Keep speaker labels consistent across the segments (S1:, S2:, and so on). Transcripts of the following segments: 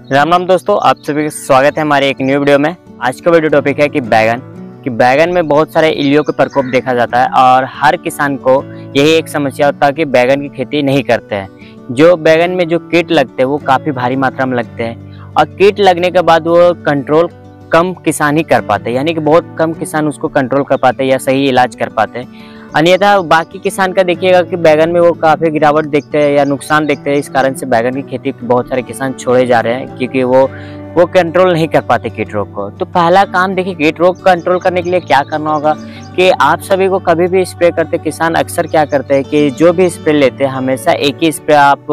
S1: राम राम दोस्तों, आप सभी का स्वागत है हमारे एक न्यू वीडियो में। आज का वीडियो टॉपिक है कि बैगन में बहुत सारे इल्लियों का प्रकोप देखा जाता है और हर किसान को यही एक समस्या होता है कि बैगन की खेती नहीं करते हैं। जो बैगन में जो कीट लगते हैं वो काफ़ी भारी मात्रा में लगते हैं और कीट लगने के बाद वो कंट्रोल कम किसान ही कर पाते हैं, यानी कि बहुत कम किसान उसको कंट्रोल कर पाते हैं या सही इलाज कर पाते हैं। अन्यथा बाकी किसान का देखिएगा कि बैगन में वो काफ़ी गिरावट देखते हैं या नुकसान देखते हैं। इस कारण से बैगन की खेती बहुत सारे किसान छोड़े जा रहे हैं क्योंकि वो कंट्रोल नहीं कर पाते कीट रोग को। तो पहला काम देखिए, कीट रोग कंट्रोल करने के लिए क्या करना होगा कि आप सभी को कभी भी स्प्रे करते किसान अक्सर क्या करते हैं कि जो भी स्प्रे लेते हैं हमेशा एक ही स्प्रे आप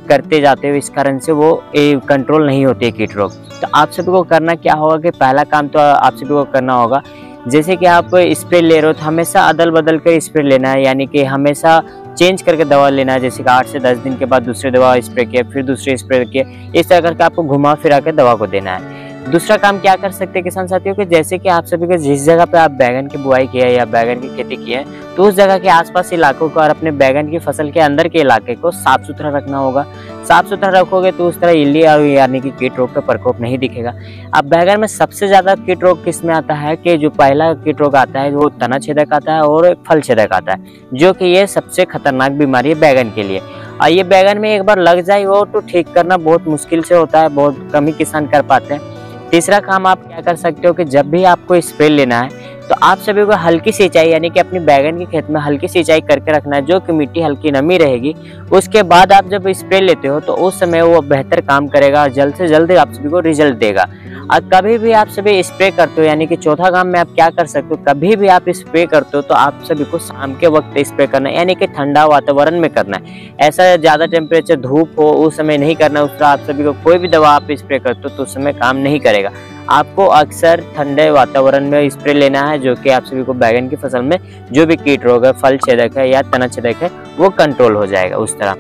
S1: करते जाते हो। इस कारण से वो कंट्रोल नहीं होती है कीट रोग। तो आप सभी को करना क्या होगा कि पहला काम तो आप सभी को करना होगा, जैसे कि आप स्प्रे ले रहे हो तो हमेशा अदल बदल कर स्प्रे लेना है, यानी कि हमेशा चेंज करके दवा लेना है। जैसे कि 8 से 10 दिन के बाद दूसरी दवा स्प्रे किया, फिर दूसरी स्प्रे किया, इस तरह करके आपको घुमा फिरा के दवा को देना है। दूसरा काम क्या कर सकते हैं किसान साथियों कि जैसे कि आप सभी को जिस जगह पे आप बैगन की बुआई किया है या बैगन की खेती की है तो उस जगह के आसपास इलाकों को और अपने बैगन की फसल के अंदर के इलाके को साफ सुथरा रखना होगा। साफ सुथरा रखोगे तो उस तरह इल्ली यानी कि कीट रोग का प्रकोप नहीं दिखेगा। अब बैगन में सबसे ज्यादा कीट रोग किस में आता है कि जो पहला कीट रोग आता है वो तना छेदक आता है और फल छेदक आता है, जो कि ये सबसे खतरनाक बीमारी है बैगन के लिए। और ये बैगन में एक बार लग जाए वो तो ठीक करना बहुत मुश्किल से होता है, बहुत कम ही किसान कर पाते हैं। तीसरा काम आप क्या कर सकते हो कि जब भी आपको स्प्रे लेना है तो आप सभी को हल्की सिंचाई यानी कि अपनी बैगन के खेत में हल्की सिंचाई करके रखना है, जो कि मिट्टी हल्की नमी रहेगी। उसके बाद आप जब स्प्रे लेते हो तो उस समय वो बेहतर काम करेगा और जल्द से जल्द आप सभी को रिजल्ट देगा। और कभी भी आप सभी स्प्रे करते हो, यानी कि चौथा काम में आप क्या कर सकते हो, कभी भी आप स्प्रे करते हो तो आप सभी को शाम के वक्त स्प्रे करना है, यानी कि ठंडा वातावरण में करना है। ऐसा ज़्यादा टेम्परेचर धूप हो उस समय नहीं करना। उस तरह आप सभी को कोई भी दवा आप स्प्रे करते हो तो उस समय काम नहीं करेगा। आपको अक्सर ठंडे वातावरण में स्प्रे लेना है, जो कि आप सभी को बैगन की फसल में जो भी कीट रोग है, फल छेदक है या तना छेदक है वो कंट्रोल हो जाएगा उस तरह।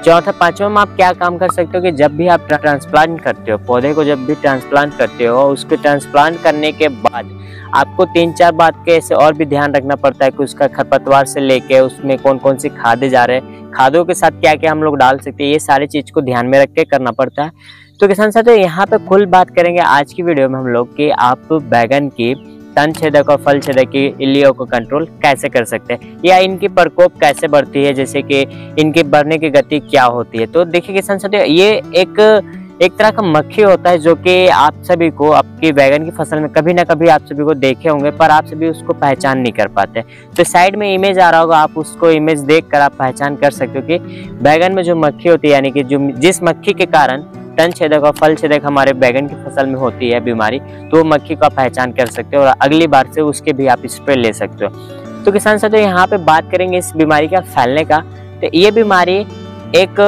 S1: चौथा पांचवा में आप क्या काम कर सकते हो कि जब भी आप ट्रांसप्लांट करते हो पौधे को, जब भी ट्रांसप्लांट करते हो उसको ट्रांसप्लांट करने के बाद आपको 3-4 बात के ऐसे और भी ध्यान रखना पड़ता है कि उसका खरपतवार से लेके उसमें कौन कौन सी खादें जा रहे हैं, खादों के साथ क्या क्या हम लोग डाल सकते हैं, ये सारी चीज को ध्यान में रख के करना पड़ता है। तो किसान साथियों यहाँ पे खुल बात करेंगे आज की वीडियो में हम लोग कि आप बैगन की तन छेदक और फल छेदक की इल्लियों को कंट्रोल कैसे कर सकते हैं या इनकी प्रकोप कैसे बढ़ती है, जैसे कि इनके बढ़ने की गति क्या होती है। तो देखिए किसान साथियों, ये एक तरह का मक्खी होता है जो कि आप सभी को आपकी बैगन की फसल में कभी ना कभी आप सभी को देखे होंगे, पर आप सभी उसको पहचान नहीं कर पाते। तो साइड में इमेज आ रहा होगा, आप उसको इमेज देखकर आप पहचान कर सकते हो कि बैगन में जो मक्खी होती है, यानी कि जिस मक्खी के कारण तन छेदक और फल छेदक हमारे बैगन की फसल में होती है बीमारी, तो मक्खी का पहचान कर सकते हो और अगली बार से उसके भी आप स्प्रे ले सकते हो। तो किसान साथियों यहाँ पे बात करेंगे इस बीमारी का फैलने का। तो ये बीमारी एक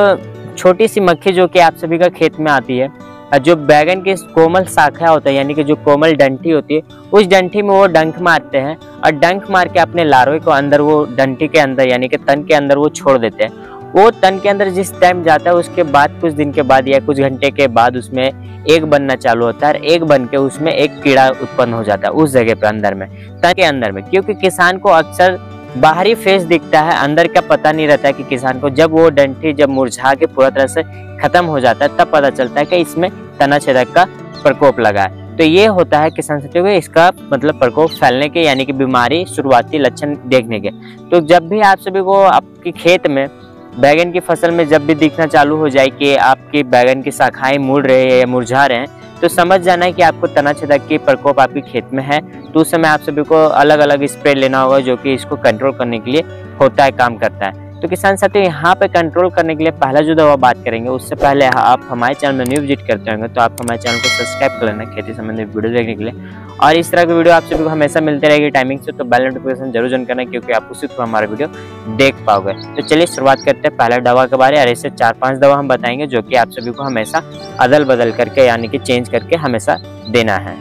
S1: छोटी सी मक्खी जो कि आप सभी का खेत में आती है, जो बैगन की कोमल शाखा होता है यानी कि जो कोमल डंठी होती है उस डंठी में वो डंक मारते हैं और डंक मार के अपने लार्वे को अंदर वो डंठी के अंदर यानी कि तन के अंदर वो छोड़ देते हैं। वो तन के अंदर जिस टाइम जाता है उसके बाद कुछ दिन के बाद या कुछ घंटे के बाद उसमें एक बनना चालू होता है और एक बन के उसमें एक कीड़ा उत्पन्न हो जाता है उस जगह पे अंदर में, तन के अंदर में। क्योंकि किसान को अक्सर बाहरी फेस दिखता है, अंदर का पता नहीं रहता है कि किसान को जब वो डंठी जब मुरझा के पूरा तरह से खत्म हो जाता है तब पता चलता है कि इसमें तना छेदक का प्रकोप लगा है। तो ये होता है किसान साथियों को इसका मतलब प्रकोप फैलने के यानी कि बीमारी शुरुआती लक्षण देखने के। तो जब भी आप सभी को आपके खेत में बैगन की फसल में जब भी दिखना चालू हो जाए कि आपकी बैगन की शाखाएं मुड़ रहे हैं या मुरझा रहे हैं तो समझ जाना है कि आपको तना छेदक की प्रकोप आपके खेत में है। तो उस समय आप सभी को अलग अलग स्प्रे लेना होगा जो कि इसको कंट्रोल करने के लिए होता है, काम करता है। तो किसान साथियों यहाँ पे कंट्रोल करने के लिए पहला जो दवा बात करेंगे, उससे पहले आप हमारे चैनल में न्यू विजिट करते होंगे तो आप हमारे चैनल को सब्सक्राइब कर लेना खेती संबंधित वीडियो देखने के लिए। और इस तरह की वीडियो आप सभी को हमेशा मिलते रहेगी टाइमिंग से, तो बेल नोटिफिकेशन जरूर ऑन करना क्योंकि आप उसी थ्रू हमारा वीडियो देख पाओगे। तो चलिए शुरुआत करते हैं पहला दवा के बारे। और ऐसे 4-5 दवा हम बताएंगे जो कि आप सभी को हमेशा अदल बदल करके यानी कि चेंज करके हमेशा देना है।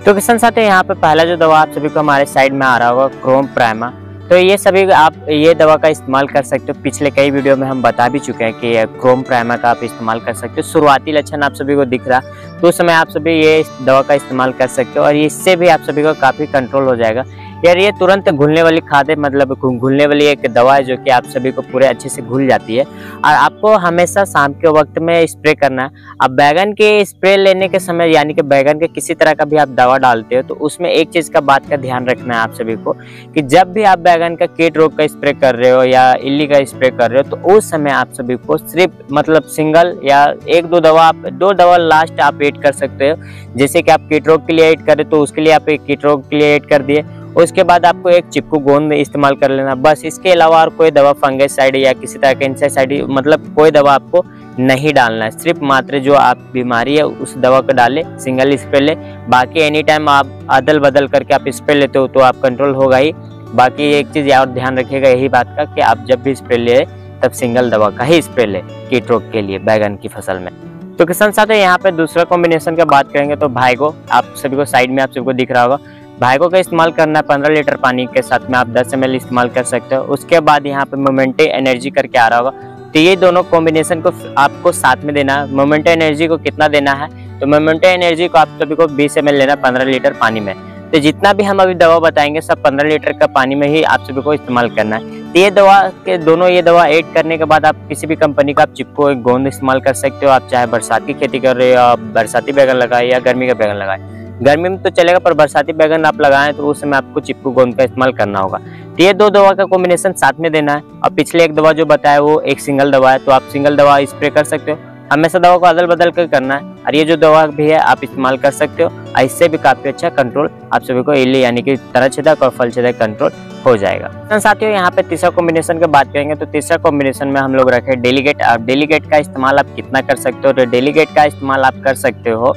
S1: तो किसान साथियों यहाँ पे पहला जो दवा आप सभी को हमारे साइड में आ रहा होगा क्रोम प्राइमा। तो ये सभी आप ये दवा का इस्तेमाल कर सकते हो। पिछले कई वीडियो में हम बता भी चुके हैं कि क्रोम प्राइमा का आप इस्तेमाल कर सकते हो। शुरुआती लक्षण आप सभी को दिख रहा तो उस समय आप सभी ये दवा का इस्तेमाल कर सकते हो और इससे भी आप सभी को काफ़ी कंट्रोल हो जाएगा। यार ये तुरंत घुलने वाली खाद है, मतलब घुलने वाली एक दवा है जो कि आप सभी को पूरे अच्छे से घुल जाती है और आपको हमेशा शाम के वक्त में स्प्रे करना है। अब बैगन के स्प्रे लेने के समय यानी कि बैगन के किसी तरह का भी आप दवा डालते हो तो उसमें एक चीज़ का बात का ध्यान रखना है आप सभी को कि जब भी आप बैगन का कीट रोग का स्प्रे कर रहे हो या इल्ली का स्प्रे कर रहे हो तो उस समय आप सभी को सिर्फ मतलब सिंगल या एक दो दवा लास्ट आप ऐड कर सकते हो। जैसे कि आप कीट रोग के लिए ऐड करें तो उसके लिए आप एक कीट रोग के लिए ऐड कर दिए, उसके बाद आपको एक चिपकू गोंद इस्तेमाल कर लेना बस। इसके अलावा और कोई दवा फंगिसाइड या किसी तरह का इंसेक्टिसाइड मतलब कोई दवा आपको नहीं डालना है। सिर्फ मात्र जो आप बीमारी है उस दवा को डाले, सिंगल स्प्रे ले। बाकी एनी टाइम आप अदल बदल करके आप स्प्रे लेते हो तो आप कंट्रोल होगा ही। बाकी एक चीज़ और ध्यान रखिएगा यही बात का कि आप जब भी स्प्रे ले तब सिंगल दवा का ही स्प्रे ले कीट रोग के लिए बैगन की फसल में। तो किसान साथियों यहाँ पे दूसरा कॉम्बिनेशन की बात करेंगे तो भाइगो, आप सभी को साइड में आप सभी को दिख रहा होगा, भाइगो का इस्तेमाल करना है 15 लीटर पानी के साथ में आप 10 ml इस्तेमाल कर सकते हो। उसके बाद यहाँ पे मोमेंटे एनर्जी करके आ रहा होगा, तो ये दोनों कॉम्बिनेशन को आपको साथ में देना है। मोमेंटे एनर्जी को कितना देना है तो मोमेंटे एनर्जी को आप सभी को 20 ml लेना 15 लीटर पानी में। तो जितना भी हम अभी दवा बताएंगे सब 15 लीटर का पानी में ही आप सभी को इस्तेमाल करना है। तो ये दवा के दोनों ये दवा ऐड करने के बाद आप किसी भी कंपनी का आप चिपको एक गोंद इस्तेमाल कर सकते हो। आप चाहे बरसात की खेती कर रहे हो, आप बरसाती बैगन लगाए या गर्मी का बैगन लगाए, गर्मी में तो चलेगा पर बरसाती बैगन आप लगाएं तो उस समय आपको चिपकू गोंद का इस्तेमाल करना होगा। तो ये दो दवा का कॉम्बिनेशन साथ में देना है। और पिछले एक दवा जो बताया वो एक सिंगल दवा है तो आप सिंगल दवा स्प्रे कर सकते हो। हमेशा दवा को अदल बदल कर करना है और ये जो दवा भी है आप इस्तेमाल कर सकते हो। इससे भी काफी अच्छा कंट्रोल आप सभी को इल्ली यानी कि तना छेदक और फल छेदक कंट्रोल हो जाएगा। साथियों यहाँ पे तीसरा कॉम्बिनेशन की बात करेंगे तो तीसरा कॉम्बिनेशन में हम लोग रखे डेलीगेट। आप डेलीगेट का इस्तेमाल आप कितना कर सकते हो तो डेलीगेट का इस्तेमाल आप कर सकते हो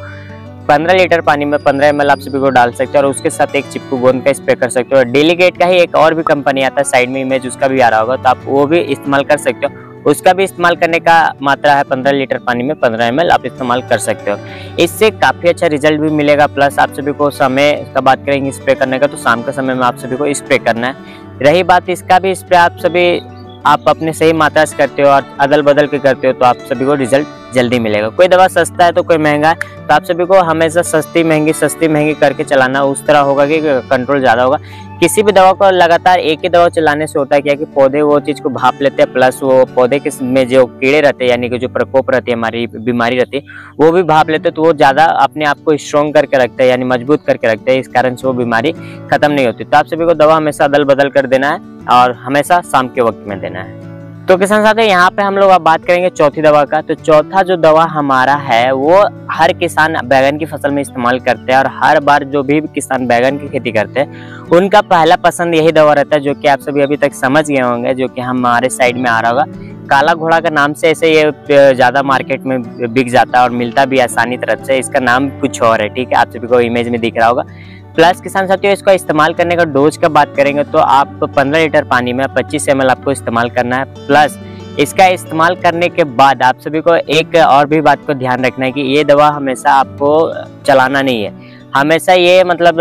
S1: 15 लीटर पानी में 15 ml आप सभी को डाल सकते हो और उसके साथ एक चिपकू गोंद का स्प्रे कर सकते हो। डेलीगेट का ही एक और भी कंपनी आता है, साइड में इमेज उसका भी आ रहा होगा, तो आप वो भी इस्तेमाल कर सकते हो। उसका भी इस्तेमाल करने का मात्रा है 15 लीटर पानी में 15 ml आप इस्तेमाल कर सकते हो। इससे काफ़ी अच्छा रिजल्ट भी मिलेगा। प्लस आप सभी को समय का बात करेंगे स्प्रे करने का तो शाम के समय में आप सभी को स्प्रे करना है। रही बात इसका भी स्प्रे आप अपने सही मात्रा से करते हो और अदल बदल के करते हो तो आप सभी को रिजल्ट जल्दी मिलेगा। कोई दवा सस्ता है तो कोई महंगा है, तो आप सभी को हमेशा सस्ती महंगी करके चलाना, उस तरह होगा कि कंट्रोल ज़्यादा होगा। किसी भी दवा को लगातार एक ही दवा चलाने से होता है क्या कि पौधे वो चीज़ को भाप लेते हैं, प्लस वो पौधे के में जो कीड़े रहते हैं यानी कि जो प्रकोप रहती है हमारी बीमारी रहती है वो भी भाप लेते हैं, तो वो ज़्यादा अपने आप को स्ट्रॉन्ग करके रखते हैं यानी मजबूत करके रखते हैं, इस कारण से वो बीमारी खत्म नहीं होती। तो आप सभी को दवा हमेशा अदल बदल कर देना है और हमेशा शाम के वक्त में देना है। तो किसान साथियों यहाँ पे हम लोग अब बात करेंगे चौथी दवा का। तो चौथा जो दवा हमारा है वो हर किसान बैगन की फसल में इस्तेमाल करते हैं और हर बार जो भी किसान बैगन की खेती करते हैं उनका पहला पसंद यही दवा रहता है, जो कि आप सभी अभी तक समझ गए होंगे, जो कि हमारे साइड में आ रहा होगा। काला घोड़ा का नाम से ऐसे ये ज़्यादा मार्केट में बिक जाता है और मिलता भी आसानी तरह से। इसका नाम कुछ और है, ठीक है, आप सभी को इमेज में दिख रहा होगा। प्लस किसान साथियों इसको इस्तेमाल करने का डोज का बात करेंगे तो आप 15 लीटर पानी में 25 ml आपको इस्तेमाल करना है। प्लस इसका इस्तेमाल करने के बाद आप सभी को एक और भी बात को ध्यान रखना है कि ये दवा हमेशा आपको चलाना नहीं है। हमेशा ये मतलब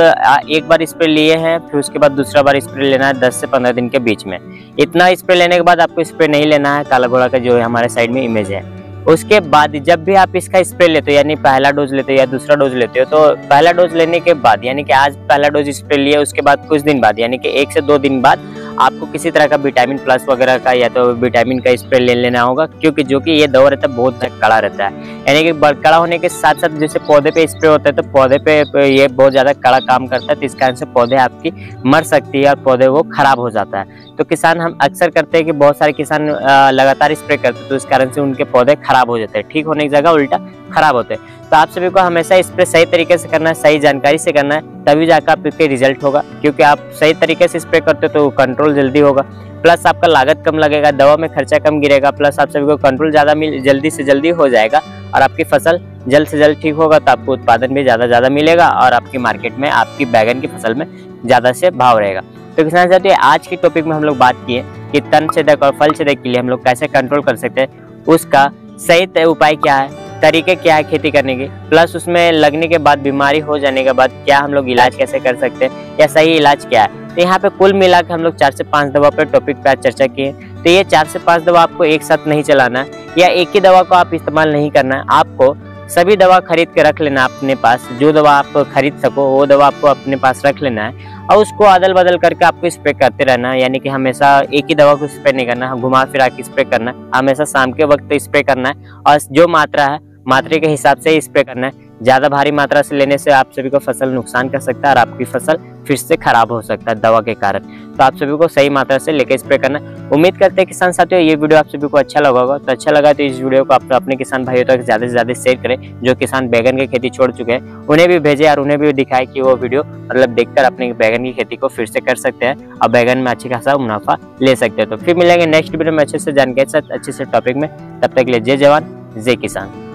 S1: एक बार स्प्रे लिए हैं फिर उसके बाद दूसरा बार स्प्रे लेना है 10 से 15 दिन के बीच में। इतना स्प्रे लेने के बाद आपको स्प्रे नहीं लेना है। काला घोड़ा का जो हमारे साइड में इमेज है, उसके बाद जब भी आप इसका स्प्रे लेते हो यानी पहला डोज लेते हो या दूसरा डोज लेते हो तो पहला डोज लेने के बाद यानी कि आज पहला डोज स्प्रे लिया उसके बाद कुछ दिन बाद यानी कि 1 से 2 दिन बाद आपको किसी तरह का विटामिन प्लस वगैरह का या तो विटामिन का स्प्रे ले लेना होगा, क्योंकि जो कि ये दवा रहता है बहुत कड़ा रहता है। यानी कि कड़ा होने के साथ साथ जैसे पौधे पे स्प्रे होता है तो पौधे पे ये बहुत ज़्यादा कड़ा काम करता है, तो इस कारण से पौधे आपकी मर सकती है और पौधे वो खराब हो जाता है। तो किसान हम अक्सर करते हैं कि बहुत सारे किसान लगातार स्प्रे करते हैं तो इस कारण से उनके पौधे खराब हो जाते हैं, ठीक होने की जगह उल्टा खराब होते हैं। तो आप सभी को हमेशा स्प्रे सही तरीके से करना है, सही जानकारी से करना है, तभी जाकर आपके रिजल्ट होगा। क्योंकि आप सही तरीके से स्प्रे करते हो तो कंट्रोल जल्दी होगा, प्लस आपका लागत कम लगेगा, दवा में खर्चा कम गिरेगा, प्लस आप सभी को कंट्रोल ज़्यादा जल्दी से जल्दी हो जाएगा और आपकी फसल जल्द से जल्द ठीक होगा। तो आपको उत्पादन भी ज़्यादा मिलेगा और आपकी मार्केट में आपकी बैगन की फसल में ज़्यादा से भाव रहेगा। तो किसान साथियों आज की टॉपिक में हम लोग बात किए कि तन छेदक और फल छेदक के लिए हम लोग कैसे कंट्रोल कर सकते हैं, उसका सही उपाय क्या है, तरीके क्या है खेती करने के, प्लस उसमें लगने के बाद बीमारी हो जाने के बाद क्या हम लोग इलाज कैसे कर सकते हैं या सही इलाज क्या है। तो यहाँ पे कुल मिला के हम लोग 4 से 5 दवा पर टॉपिक पे चर्चा किए। तो ये 4 से 5 दवा आपको एक साथ नहीं चलाना है या एक ही दवा को आप इस्तेमाल नहीं करना है, आपको सभी दवा खरीद के रख लेना अपने पास। जो दवा आप खरीद सको वो दवा आपको अपने पास रख लेना है और उसको अदल बदल करके आपको स्प्रे करते रहना है। यानी कि हमेशा एक ही दवा को स्प्रे नहीं करना है, घुमा फिरा के स्प्रे करना है। हमेशा शाम के वक्त स्प्रे करना है और जो मात्रा है मात्रा के हिसाब से ही स्प्रे करना है। ज्यादा भारी मात्रा से लेने से आप सभी को फसल नुकसान कर सकता है और आपकी फसल फिर से खराब हो सकता है दवा के कारण। तो आप सभी को सही मात्रा से लेकर स्प्रे करना। उम्मीद करते हैं किसान साथियों ये वीडियो आप सभी को अच्छा लगा होगा। तो अच्छा लगा तो इस वीडियो को आप अपने किसान भाइयों तक ज्यादा से ज्यादा शेयर करें। जो किसान बैगन की खेती छोड़ चुके हैं उन्हें भी भेजे और उन्हें भी दिखाए कि वो वीडियो मतलब देखकर अपने बैगन की खेती को फिर से कर सकते हैं और बैगन में अच्छी खासा मुनाफा ले सकते हैं। तो फिर मिलेंगे नेक्स्ट वीडियो में अच्छे से जानकारी के साथ अच्छे से टॉपिक में। तब तक के लिए जय जवान जय किसान।